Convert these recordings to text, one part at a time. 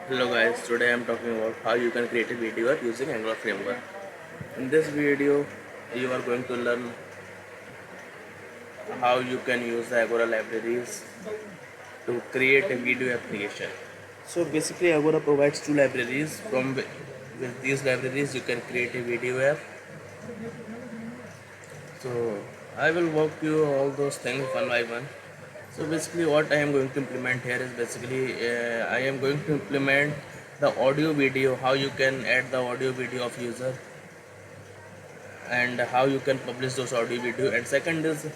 Hello guys, today I am talking about how you can create a video app using Angular framework. In this video, you are going to learn how you can use the Agora libraries to create a video application. So basically Agora provides two libraries. With these libraries you can create a video app. So I will walk you all those things one by one. So basically what I am going to implement here is I am going to implement the audio video, how you can add the audio video of user and how you can publish those audio video, and second is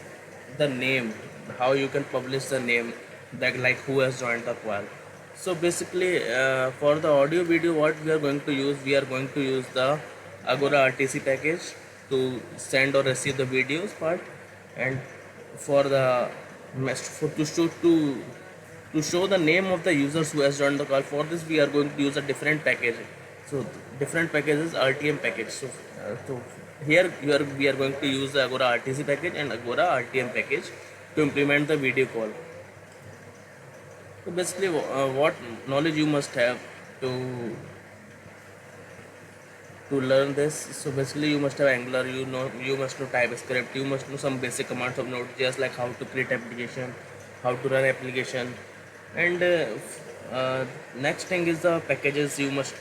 the name, how you can publish the name, like who has joined the call. So basically for the audio video what we are going to use the Agora RTC package to send or receive the videos part, and for the to show the name of the users who has joined the call. For this we are going to use a different package. So different packages RTM package. So here we are going to use the Agora RTC package and Agora RTM package to implement the video call. So basically what knowledge you must have to learn this. So basically you must have Angular, you must know TypeScript, you must know some basic commands of Node.js, like how to create application, how to run application, and next thing is the packages. You must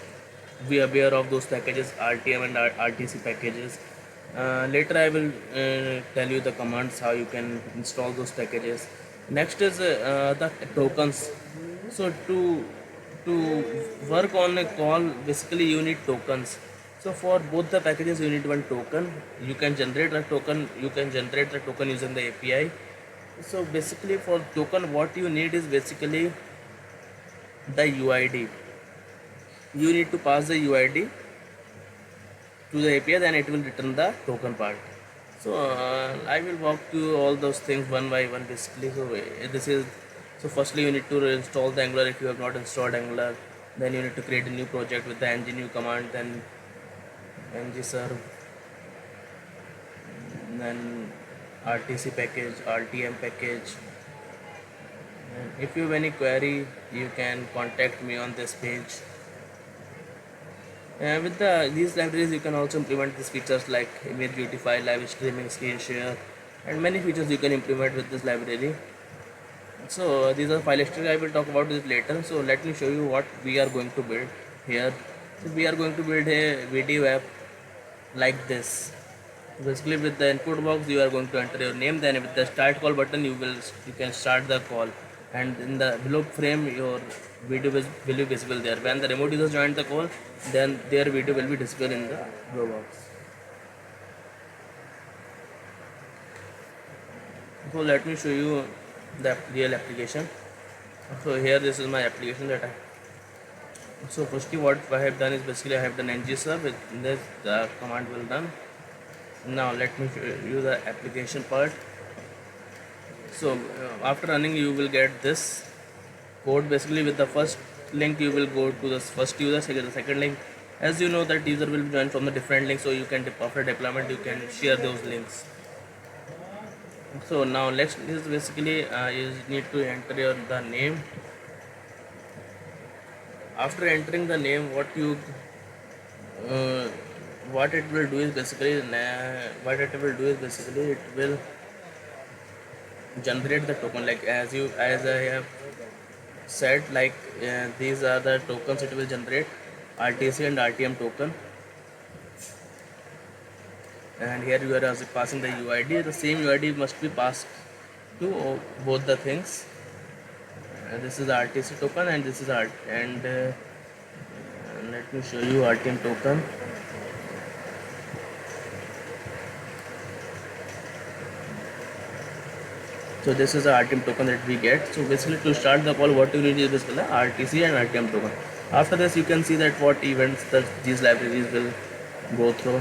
be aware of those packages, RTM and RTC packages. Later I will tell you the commands how you can install those packages. Next is the tokens. So to work on a call, basically you need tokens. So for both the packages you need one token. You can generate the token using the API. So basically for token what you need is basically the UID. You need to pass the UID to the API, then it will return the token part. So I will walk you all those things one by one basically. So firstly you need to install the Angular. If you have not installed Angular, then you need to create a new project with the ng-new command, then ng-serve, then RTC package, RTM package. And if you have any query, you can contact me on this page. With these libraries, you can also implement these features like image beautify, live streaming, screen share, and many features you can implement with this library. So these are file history. I will talk about this later. So let me show you what we are going to build here. So we are going to build a video app like this. Basically, with the input box, you are going to enter your name. Then with the start call button, you can start the call, and in the below frame, your video will be visible there. When the remote users join the call, then their video will be displayed in the below box. So let me show you the real application. So here this is my application that I. So firstly, what I have done is basically I have done ng-serve. With this, the command will run. Now let me show you the application part. So after running you will get this code. Basically with the first link you will go to the first user, the second link, as you know that user will join from the different links, so you can after deployment you can share those links. So now next is basically you need to enter the name. After entering the name, what it will do is basically it will generate the token, like as I have said, like these are the tokens it will generate, RTC and RTM token. And here you are also passing the UID. The same UID must be passed to both the things. This is the RTC token and this is let me show you RTM token. So this is the RTM token that we get. So basically to start the call, what you need is basically RTC and RTM token. After this you can see that what events that these libraries will go through.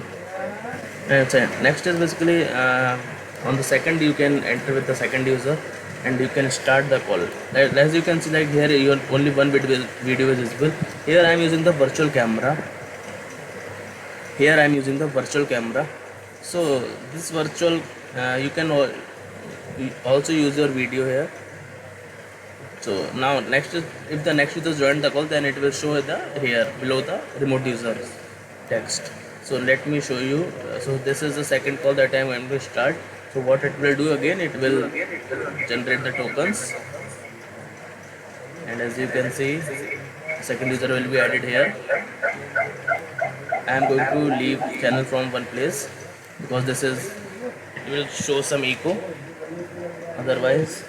And next is basically on the second you can enter with the second user and you can start the call. As you can see, like here you only one video is visible. Here I am using the virtual camera. So this virtual you can also use your video here. So now next is, if the next user joined the call, then it will show the here below the remote user text. So let me show you. So this is the second call that I am going to start. So what it will do again, it will generate the tokens, and as you can see, second user will be added here. I am going to leave channel from one place because this is, it will show some echo otherwise.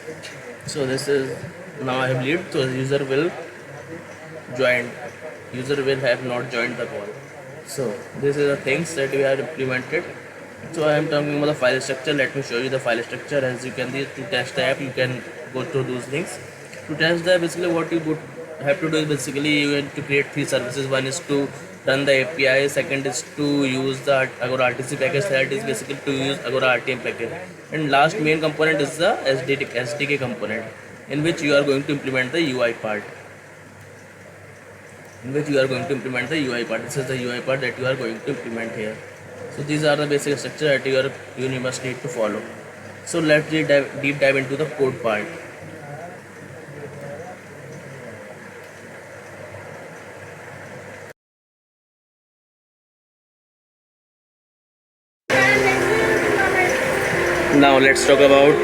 So this is, now I have leave, so user will join, user will have not joined the call. So this is the things that we have implemented. So I am talking about the file structure. Let me show you the file structure. As you can see, to test the app, you can go through those links. To test the, basically what you would have to do is, basically you have to create three services. One is to run the API, second is to use the Agora RTC package, third is basically to use Agora RTM package, and last main component is the SDK component, in which you are going to implement the UI part. This is the UI part that you are going to implement here. So these are the basic structure that you must need to follow. So let's deep dive into the code part. Now let's talk about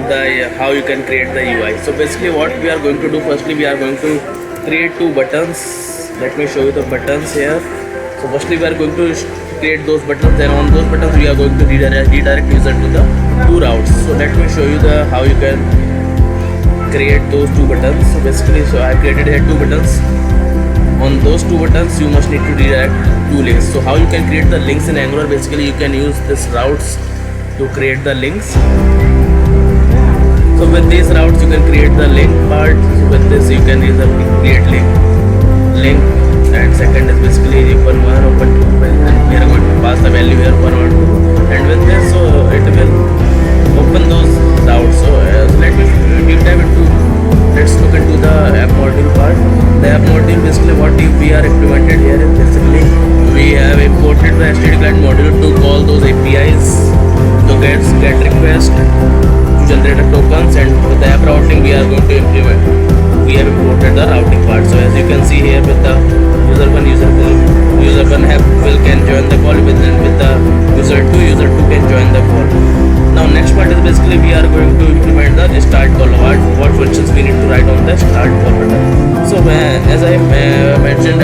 the how you can create the UI. So basically what we are going to do, firstly we are going to create two buttons. Let me show you the buttons here. So firstly we are going to create those buttons, then on those buttons we are going to redirect user to the two routes. So let me show you the how you can create those two buttons. So basically, so I created here two buttons. On those two buttons you must need to redirect two links. So how you can create the links in Angular, basically you can use this routes to create the links. So with these routes you can create the link part. So with this you can either create link, and second is basically open 1, open 2, and we are going to pass the value here 1 or 2, and with this so it will open those routes. So let me deep dive into, let's look into the app module part. The app module, basically what we are implemented here is, basically we have imported the HTTP client module to call those APIs to get request to generate a tokens, and with the app routing we are going to implement. We have imported the routing part. So as you can see here, with the user 1 can join the call, with the user 2 can join the call. Now next part is, basically we are going to implement the start call. What functions we need to write on the start call button. So as I mentioned,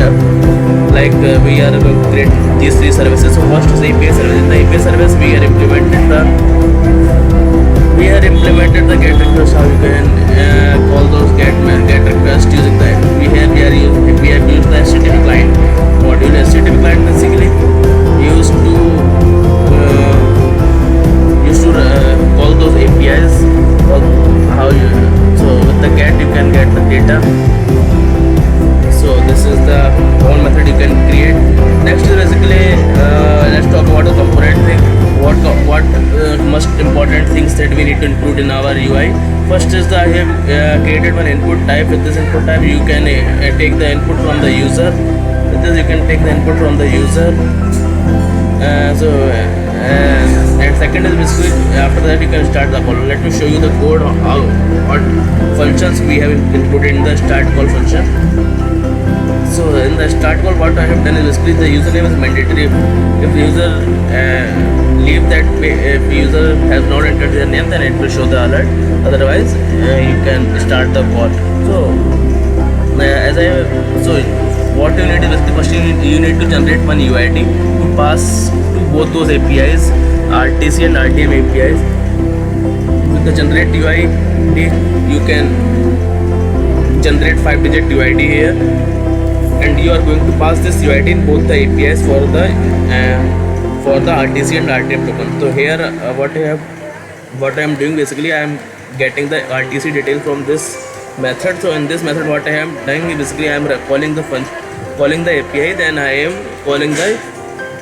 we are going to create these three services. So first is API service. In the API service we are implemented the get request. How you can call those get request using the we are used the HTTP client module. HTTP client basically used to call those APIs. So with the get you can get the data. So this is the one method you can create. Next is basically let's talk about the component thing. What most important things that we need to include in our UI. First is I have created one input type. With this input type you can take the input from the user. With this you can take the input from the user. And second is, basically after that you can start the call. Let me show you the code, what functions we have included in the start call function. So in the start call, what I have done is, basically the username is mandatory. If the user leave that if the user has not entered their name, then it will show the alert. Otherwise you can start the call. So what you need is, basically first you need to generate one UID to pass to both those APIs, RTC and RTM APIs. With the generate UID you can generate 5-digit UID here, and you are going to pass this UID in both the APIs for the RTC and RTM token. So here what I am doing, basically I am getting the RTC detail from this method. So in this method what I am doing is, basically I am calling the API, then I am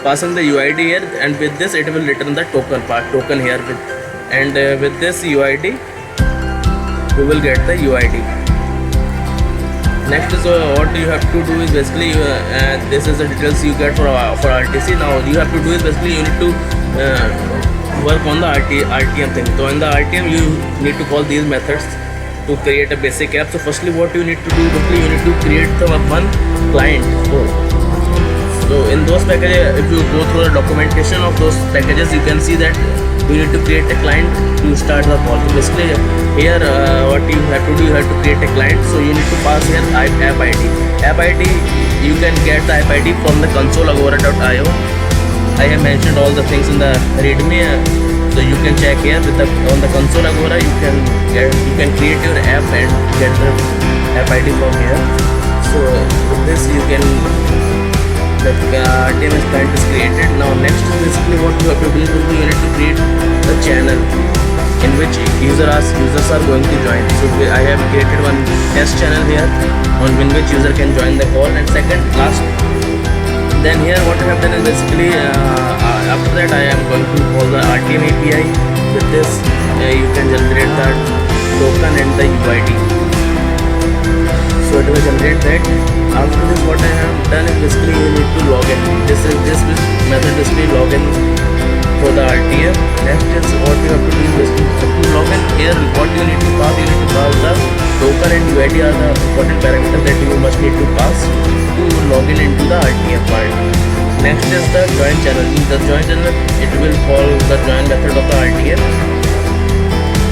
passing the UID here, and with this it will return the token here with this UID you will get the UID. Next is what you have to do is, basically this is the details you get for RTC. Now you have to do is, basically you need to work on the RTM thing. So in the RTM you need to call these methods. to create a basic app. So firstly, what you need to do, basically you need to create the one client. So in those packages, if you go through the documentation of those packages, you can see that you need to create a client to start the call. So basically here what you have to do, you have to create a client. So you need to pass here app ID. App ID, you can get the app ID from the console.agora.io. I have mentioned all the things in the readme, so you can check here with on the console Agora. You can create your app and get the app ID from here. So with this you can the RTMS client is created. Now next is basically what you have to do is you need to create the channel in which users are going to join. So I have created one test channel here on which user can join the call. And second last, then here what I have done is basically after that I am going to call the RTM API. With this you can generate the token and the UID. So it will generate that. After this what I have done is basically you need to log in. This method basically log in for the RTM. Next is what you have to do is basically to log in. Here what you need to pass the token and UID are the important parameters that you must need to pass to log in into the RTM part. Next is the join channel. In the join channel, it will call the join method of the RTM,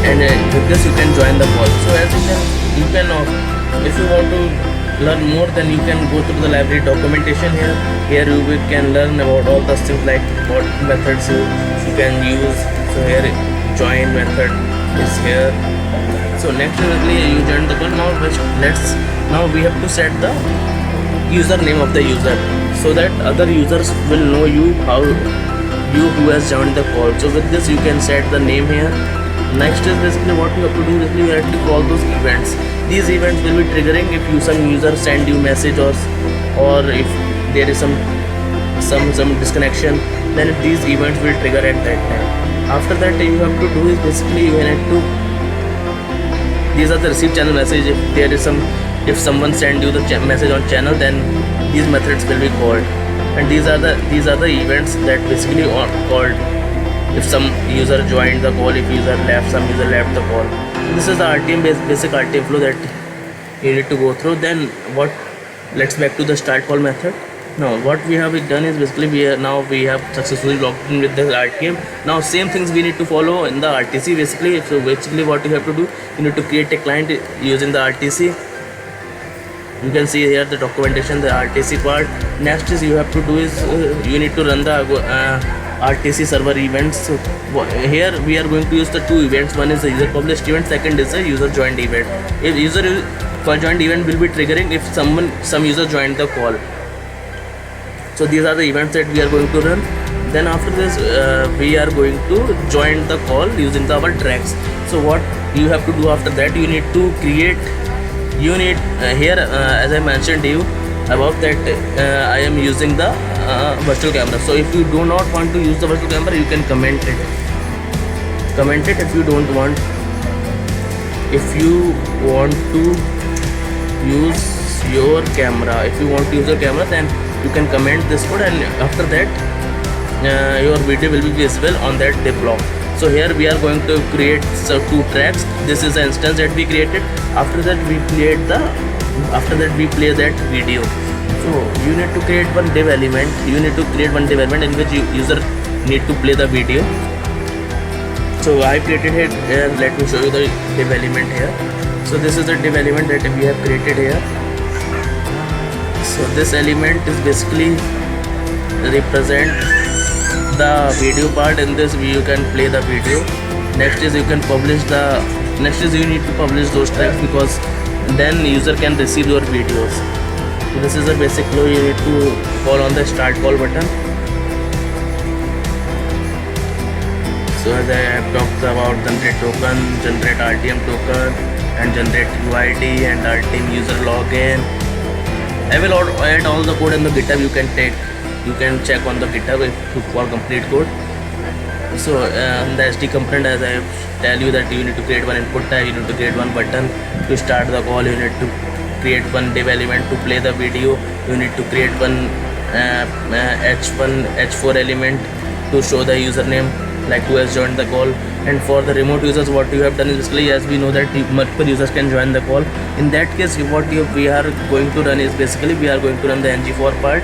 and with this you can join the call. So as you can if you want to learn more, then you can go through the library documentation here. Here you can learn about all the things like what methods you can use. So here join method is here. So next you join the call. Now we have to set the username of the user so that other users will know you who has joined the call. So with this you can set the name here. Next is basically what you have to do is you have to call those events. These events will be triggering if some user send you message or if there is some disconnection, then these events will trigger at that time. After that you have to do is basically you have to, these are the receive channel message. If someone send you the message on channel, then these methods will be called, and these are the events that basically are called if some user joined the call, if some user left the call. This is the RTM basic RTM flow that you need to go through. Then let's back to the start call method. Now what we have done is basically we have successfully logged in with the RTM. Now same things we need to follow in the RTC basically. So basically what you have to do, you need to create a client using the RTC. You can see here the documentation, the RTC part. Next is you have to do is you need to run the RTC server events. So here we are going to use the two events. One is the user published event, second is the user joined event. If user joined event will be triggering if some user joined the call. So these are the events that we are going to run. Then after this we are going to join the call using our tracks. So what you have to do after that, you need to create here as I mentioned to you about that I am using the virtual camera. So if you do not want to use the virtual camera, you can comment it if you don't want. If you want to use your camera, then you can comment this code, and after that your video will be visible on that div block. So here we are going to create two tracks. This is the instance that we created. After that we play that video. So you need to create one div element. In which user need to play the video. So I created here. Let me show you the div element here. So this is the div element that we have created here. So this element is basically represent the video part. In this you can play the video. Next is you need to publish those tracks, because then user can receive your videos. So this is a basic flow. You need to call on the start call button. So as I have talked about generate token, generate RTM token, and generate UID and RTM user login. I will add all the code in the GitHub. You can check on the GitHub for complete code. So the SD component, as I tell you that you need to create one input tag, you need to create one button to start the call, you need to create one div element to play the video, you need to create one H4 element to show the username. like who has joined the call. And for the remote users, what you have done is basically, as we know that multiple users can join the call. In that case, we are going to run is basically we are going to run the ng4 part,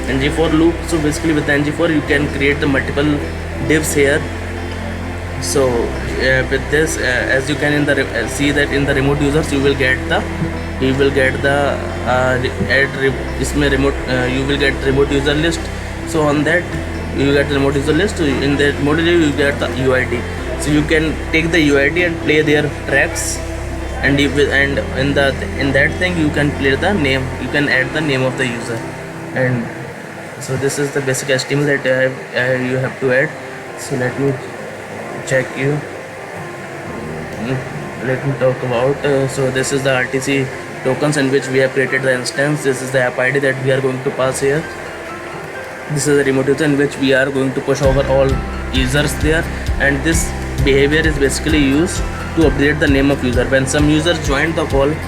ng4 loop. So basically with the ng4 you can create the multiple divs here. So with this, as you can see that in the remote users you will get the इसमें remote you will get remote user list. So on that you get the remote user list. In that module you get the UID. So you can take the UID and play their tracks, and in that thing you can play the name. You can add the name of the user. And so this is the basic HTML that you have to add. So let me check you. Let me talk about. So this is the RTC tokens in which we have created the instance. This is the app ID that we are going to pass here. This is the remote user in which we are going to push over all users there. And this behavior is basically used to update the name of user. When some users joined the call, let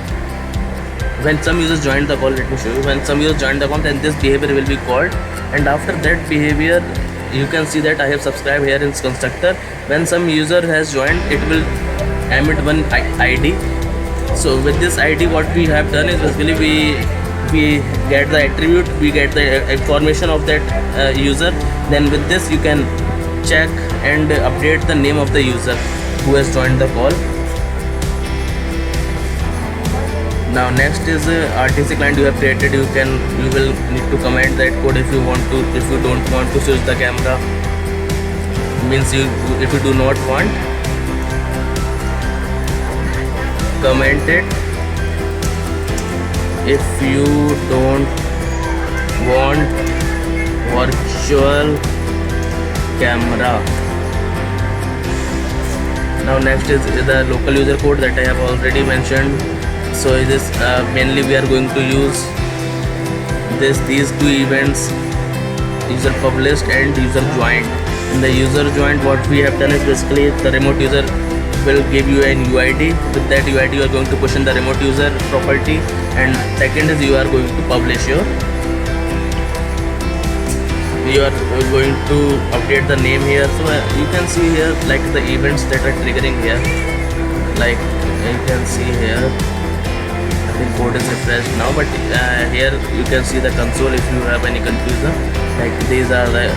me show you. When some users joined the call, then this behavior will be called. And after that behavior, you can see that I have subscribed here in constructor. When some user has joined, it will emit one ID. So with this ID, what we have done is basically we get the attribute, we get the information of that user. Then with this you can check and update the name of the user who has joined the call. Now next is RTC client you have created. You will need to comment that code if you don't want to switch the camera. Means if you do not want, comment it. If you don't want virtual camera. Now next is the local user code that I have already mentioned. So this mainly we are going to use these two events, user published and user joined. In the user joined, what we have done is basically the remote user will give you an UID. With that UID you are going to push in the remote user property, and second is you are going to publish you are going to update the name here. So you can see here like the events that are triggering here, like you can see here. I think code is refreshed now, but here you can see the console if you have any confusion. Like these are the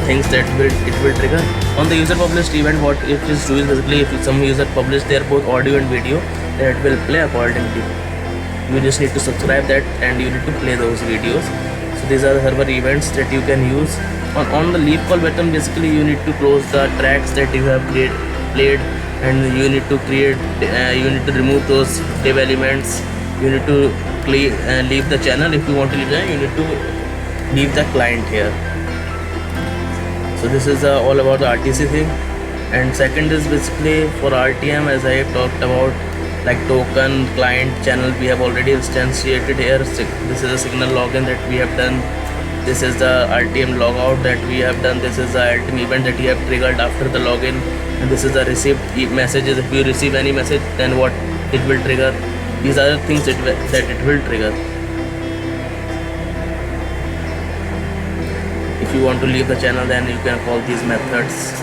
things that it will trigger. On the user published event, what it is doing basically, if some user publish their both audio and video, then it will play accordingly. You just need to subscribe that and you need to play those videos. So these are the server events that you can use. On the leave call button, basically you need to close the tracks that you have played, and you need to remove those div elements. You need to leave the channel. If you want to leave that, you need to leave the client here. So this is all about the RTC thing. And second is basically for RTM, as I have talked about, like token, client, channel, we have already instantiated here. This is a signal login that we have done. This is the RTM logout that we have done. This is the RTM event that you have triggered after the login. And this is the received messages. If you receive any message, then what it will trigger. These are the things that it will trigger. If you want to leave the channel, then you can call these methods.